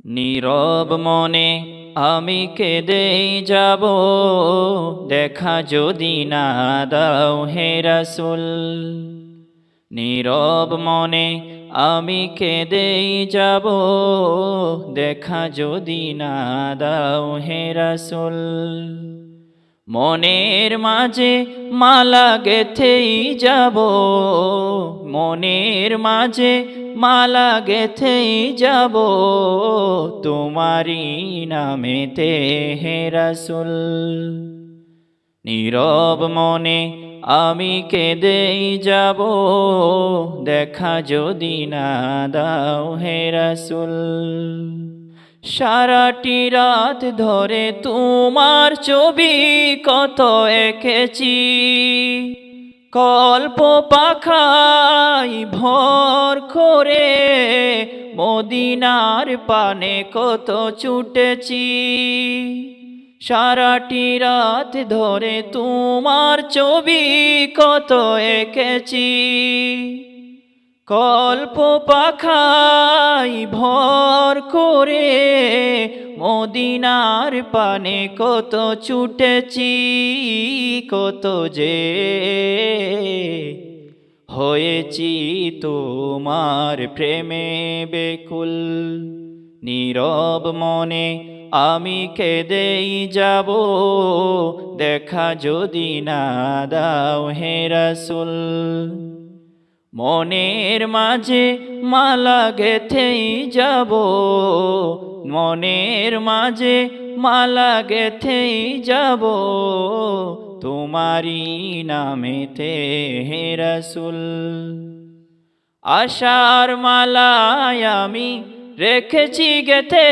নীরব মনে আমি কেঁদেই যাব, দেখা যদি না দাও হে রাসূল। নীরব মনে আমি কেঁদেই যাব, দেখা যদি না দাও হে রাসূল। মনের মাঝে মালা গেথেই যাব, মনের মাঝে মালা গেথেই যাব, তোমারি নামেতে হে রাসূল। নীরব মনে আমি কেঁদেই যাব, দেখা যদি না দাও হে রাসূল। সারাটি রাত ধরে তোমার ছবি কত এঁকেছি, কল্প পাখায় ভর করে মদিনার পানে কত ছুটেছি। সারাটি রাত ধরে তোমার ছবি কত এঁকেছি, কল্প পাখায় ভর করে মদিনার পানে কত ছুটেছি। কত যে হয়েছি তোমার প্রেমে বেকুল। নীরব মনে আমি কেঁদেই যাব, দেখা যদি না দাও হে রাসূল। মনের মাঝে মালা গেথেই যাব, মনের মাঝে মালা গেথেই যাব, তোমারি নামেতে হে রাসূল। আশার মালায় আমি রেখেছি গেথে,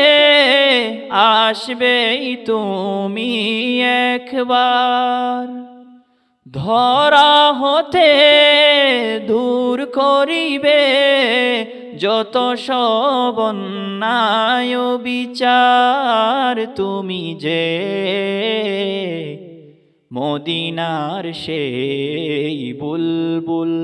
আসবেই তুমি একবার। ধরা হতে দূর করিবে যত সব অন্যায় বিচার, তুমি যে মদিনার সেই বুলবুল।